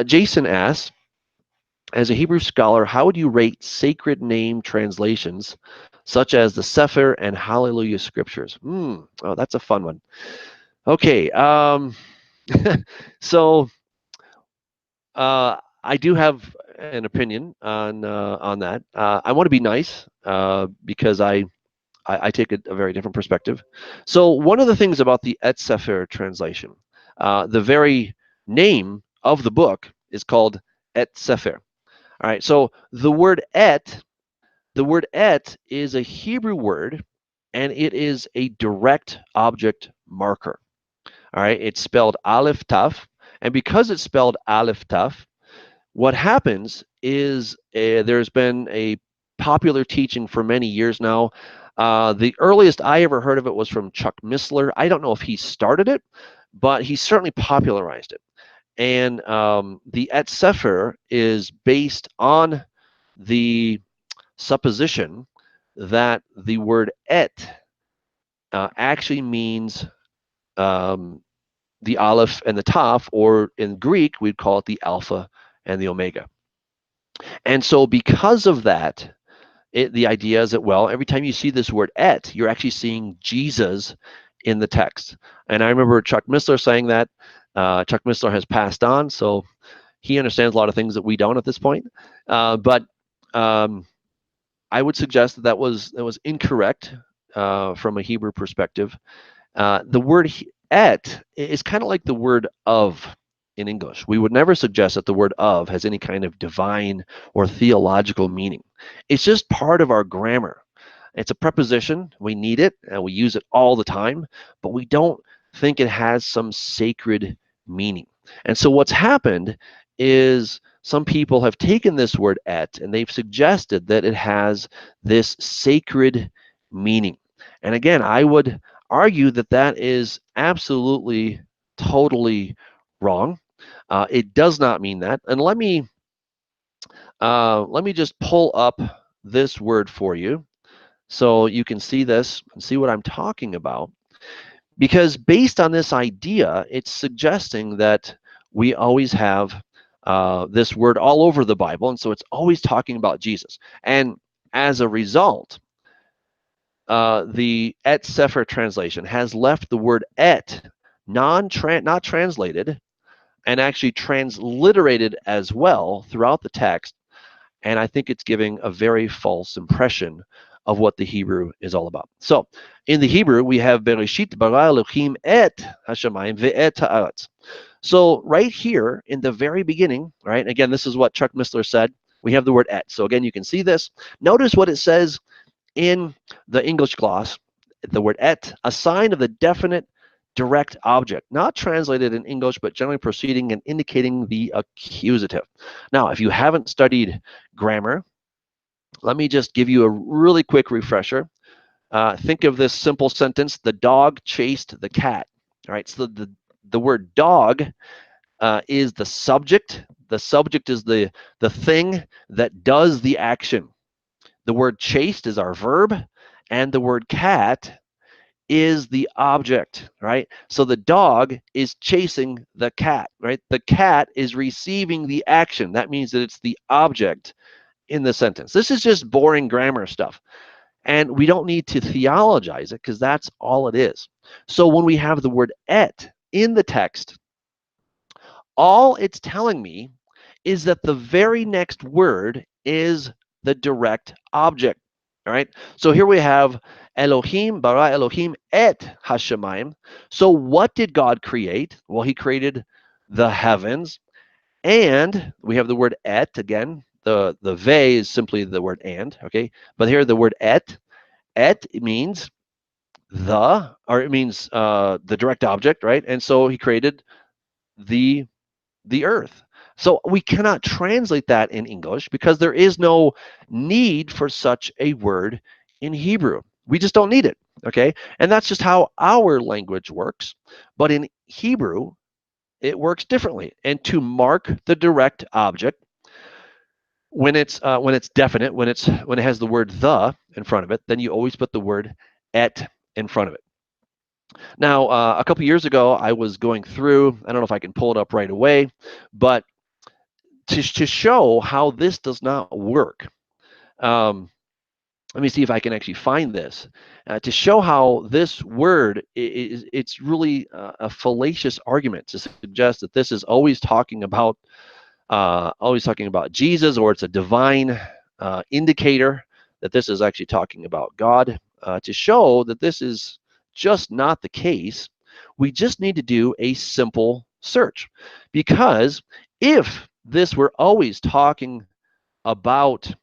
Jason asks, as a Hebrew scholar, how would you rate sacred name translations such as the Sefer and Hallelujah scriptures? Oh, that's a fun one. Okay, so I do have an opinion on that. I want to be nice because I take a very different perspective. So one of the things about the Eth CEPHER translation, the very name of the book is called Eth CEPHER. All right, so the word et is a Hebrew word, and it is a direct object marker. All right, it's spelled Aleph Taf, and because it's spelled Aleph Taf, what happens is there's been a popular teaching for many years now. The earliest I ever heard of it was from Chuck Missler. I don't know if he started it, but he certainly popularized it. And the Et Sefer is based on the supposition that the word et actually means um, the aleph and the taf, or in Greek, we'd call it the alpha and the omega. And so because of that, the idea is that, well, every time you see this word et, you're actually seeing Jesus in the text. And I remember Chuck Missler saying that. Chuck Missler has passed on, so he understands a lot of things that we don't at this point. But I would suggest that that was incorrect from a Hebrew perspective. The word et is kind of like the word of in English. We would never suggest that the word of has any kind of divine or theological meaning. It's just part of our grammar. It's a preposition. We need it and we use it all the time, but we don't think it has some sacred meaning. And so what's happened is some people have taken this word et and they've suggested that it has this sacred meaning. And again, I would argue that that is absolutely, totally wrong. It does not mean that. And let me just pull up this word for you so you can see this and see what I'm talking about. Because based on this idea, it's suggesting that we always have this word all over the Bible, and so it's always talking about Jesus. And as a result, the Et Sefer translation has left the word et not translated and actually transliterated as well throughout the text. And I think it's giving a very false impression of what the Hebrew is all about. So in the Hebrew, we have Bereshit bara Elohim et hashamayim ve'et haaretz. So right here in the very beginning, right, again, this is what Chuck Missler said, we have the word et. So again, you can see this. Notice what it says in the English gloss, the word et, a sign of the definite direct object, not translated in English, but generally proceeding and indicating the accusative. Now, if you haven't studied grammar, let me just give you a really quick refresher. Think of this simple sentence: the dog chased the cat. All right, so the word dog is the subject. The subject is the thing that does the action. The word chased is our verb, and the word cat is the object, right? So the dog is chasing the cat, right? The cat is receiving the action. That means that it's the object in the sentence. This is just boring grammar stuff. And we don't need to theologize it because that's all it is. So when we have the word et in the text, all it's telling me is that the very next word is the direct object. All right. So here we have Elohim bara Elohim et hashemayim. So what did God create? Well, he created the heavens, and we have the word et again. The ve is simply the word and, okay? But here the word et it means it means the direct object, right? And so he created the earth. So we cannot translate that in English because there is no need for such a word in Hebrew. We just don't need it, okay? And that's just how our language works. But in Hebrew, it works differently. And to mark the direct object, when it's definite, when it has the word the in front of it, then you always put the word et in front of it. Now, a couple years ago, I was going through, I don't know if I can pull it up right away, but to show how this does not work. Um, let me see if I can actually find this to show how this word is. It's really a fallacious argument to suggest that this is always talking about Jesus, or it's a divine indicator that this is actually talking about God. To show that this is just not the case, we just need to do a simple search, because if this were always talking about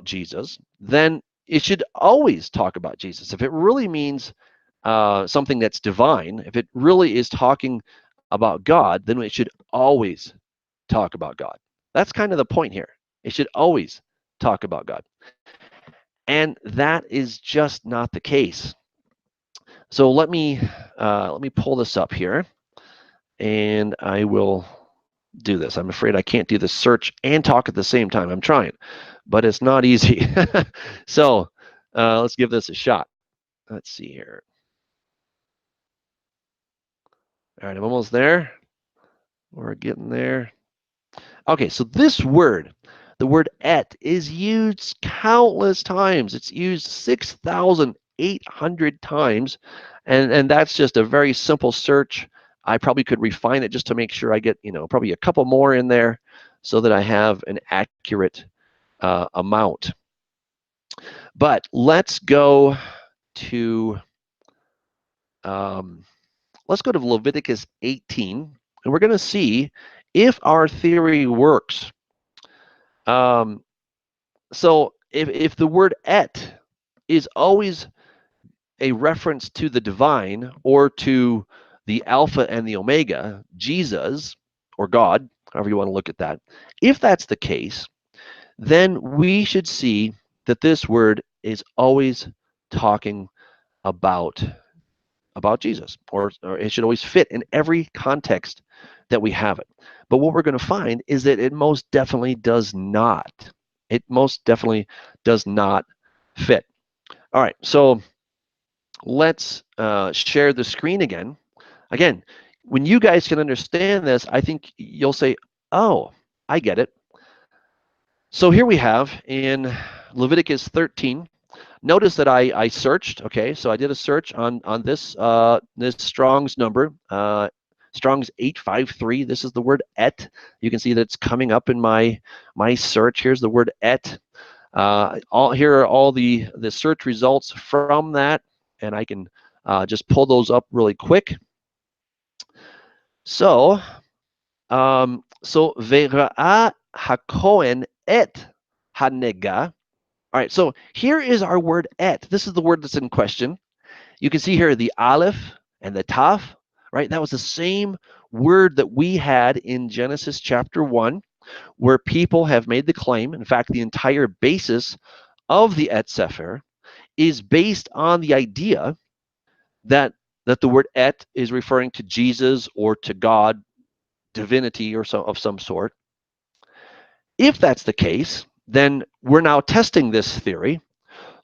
Jesus, then it should always talk about Jesus. If it really means something that's divine, if it really is talking about God, then it should always talk about God. That's kind of the point here. It should always talk about God. And that is just not the case. So let me pull this up here, and I will do this. I'm afraid I can't do the search and talk at the same time. I'm trying, but it's not easy. So let's give this a shot. Let's see here. All right, I'm almost there. We're getting there. Okay, so this word, the word et, is used countless times. It's used 6,800 times, and that's just a very simple search. I probably could refine it just to make sure I get, probably a couple more in there so that I have an accurate amount. But let's go to Leviticus 18, and we're going to see if our theory works. So if the word et is always a reference to the divine or to the Alpha and the Omega, Jesus or God, however you want to look at that, if that's the case, then we should see that this word is always talking about Jesus, or it should always fit in every context that we have it. But what we're going to find is that it most definitely does not. It most definitely does not fit. All right, so let's share the screen again. Again, when you guys can understand this, I think you'll say, oh, I get it. So here we have in Leviticus 13. Notice that I searched. Okay, so I did a search on this Strong's number, Strong's 853. This is the word et. You can see that it's coming up in my search. Here's the word et. Here are all the search results from that, and I can just pull those up really quick. So ve'ra'a hakohen et hanega. All right, so here is our word et. This is the word that's in question. You can see here the aleph and the taf, right? That was the same word that we had in Genesis chapter 1, where people have made the claim. In fact, the entire basis of the Eth CEPHER is based on the idea that the word et is referring to Jesus or to God, divinity or of some sort. If that's the case, then we're now testing this theory.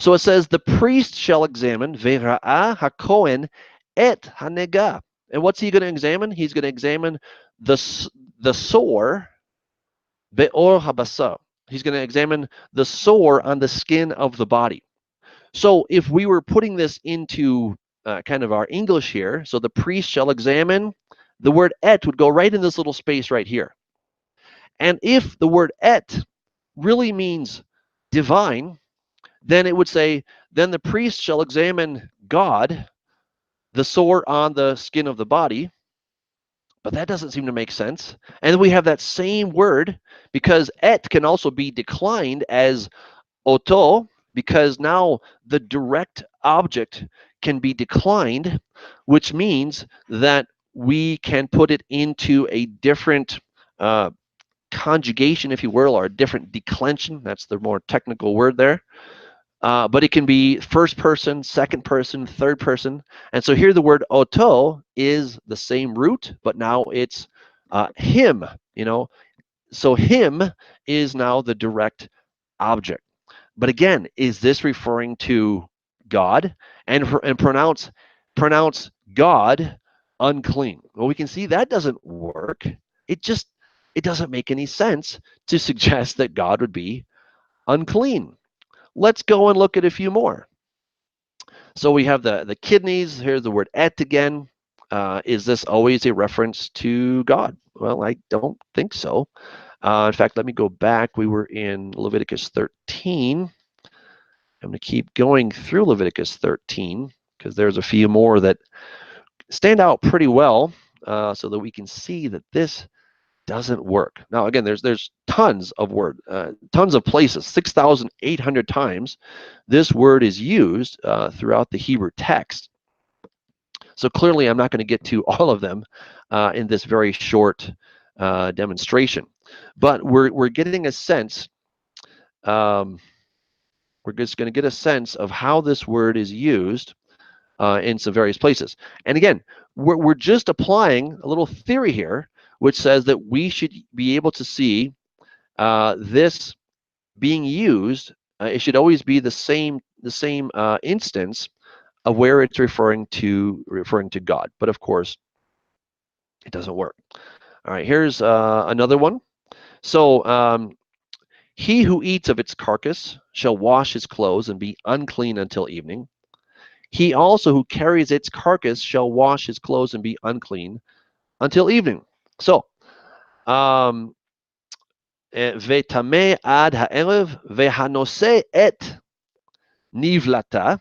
So it says, the priest shall examine ve'ra'a hakohen et hanega. And what's he going to examine? He's going to examine the sore be'or habasa. He's going to examine the sore on the skin of the body. So if we were putting this into kind of our English here, so the priest shall examine, the word et would go right in this little space right here. And if the word et really means divine, then it would say, then the priest shall examine God, the sore on the skin of the body. But that doesn't seem to make sense. And we have that same word, because et can also be declined as oto, because now the direct object can be declined, which means that we can put it into a different conjugation, if you will, or a different declension. That's the more technical word there. But it can be first person, second person, third person. And so here the word oto is the same root, but now it's him, So him is now the direct object. But again, is this referring to God? And pronounce God unclean. Well, we can see that doesn't work. It just it doesn't make any sense to suggest that God would be unclean. Let's go and look at a few more. So we have the kidneys. Here's the word et again. Is this always a reference to God? Well, I don't think so. In fact, let me go back. We were in Leviticus 13. I'm going to keep going through Leviticus 13 because there's a few more that stand out pretty well so that we can see that this doesn't work. Now, again, there's tons of tons of places, 6,800 times this word is used throughout the Hebrew text. So clearly, I'm not going to get to all of them in this very short demonstration, but we're getting a sense. We're just going to get a sense of how this word is used in some various places. And again, we're just applying a little theory here, which says that we should be able to see this being used. It should always be the same instance of where it's referring to God. But of course, it doesn't work. All right, here's another one. So he who eats of its carcass shall wash his clothes and be unclean until evening. He also who carries its carcass shall wash his clothes and be unclean until evening. So, vetame ad ha'erev vehanose et nivlata.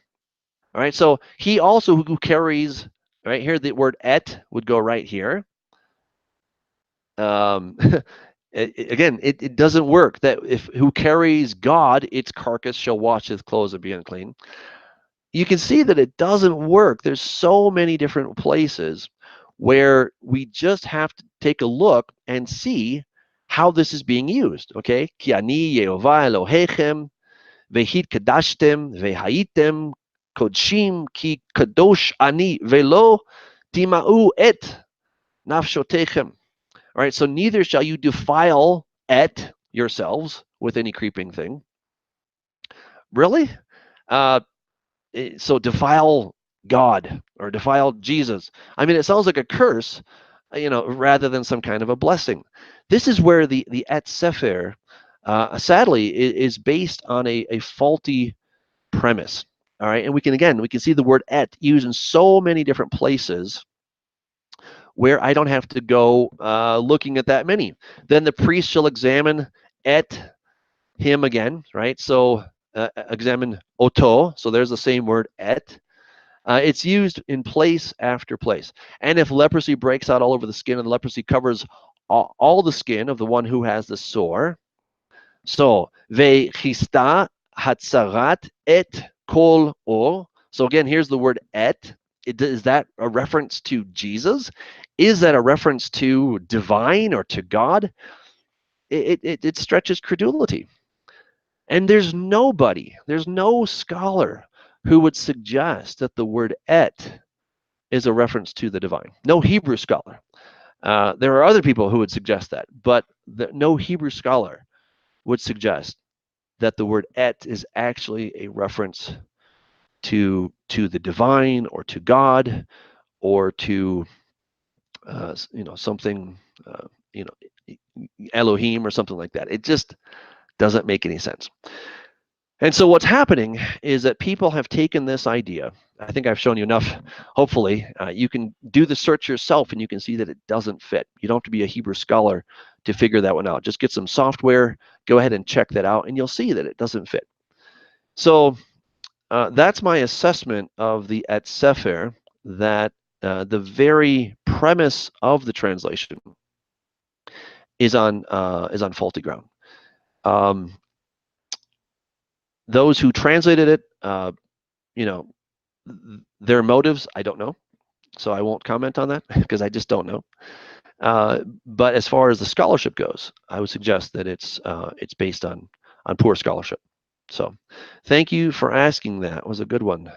All right, so he also who carries, right here, the word et would go right here. Again, it doesn't work that if who carries God, its carcass shall wash his clothes and be unclean. You can see that it doesn't work. There's so many different places where we just have to take a look and see how this is being used. Okay, ki ani Yehovah Elohechem vehit kadashtem vehaitem kodshim ki kadosh ani velo tima'u et nafshotechem. All right, so neither shall you defile et yourselves with any creeping thing. Really? So defile God or defile Jesus. I mean, it sounds like a curse, rather than some kind of a blessing. This is where the Eth CEPHER, sadly, is based on a faulty premise. All right, and we can see the word et used in so many different places where I don't have to go looking at that many. Then the priest shall examine et him again, right? So examine oto. So there's the same word et. It's used in place after place. And if leprosy breaks out all over the skin and leprosy covers all the skin of the one who has the sore, so vechista hatzarat et kol or. So again, here's the word et. Is that a reference to Jesus? Is that a reference to divine or to God? It stretches credulity. And there's no scholar who would suggest that the word et is a reference to the divine. No Hebrew scholar. There are other people who would suggest that, but no Hebrew scholar would suggest that the word et is actually a reference to the divine or to God or to something Elohim or something like that. It just doesn't make any sense. And so what's happening is that people have taken this idea. I think I've shown you enough. Hopefully, you can do the search yourself and you can see that it doesn't fit. You don't have to be a Hebrew scholar to figure that one out. Just get some software, go ahead and check that out, and you'll see that it doesn't fit. So that's my assessment of the Eth CEPHER, that the very premise of the translation is on faulty ground. Those who translated it, their motives, I don't know. So I won't comment on that because I just don't know. But as far as the scholarship goes, I would suggest that it's based on poor scholarship. So thank you for asking that. It was a good one.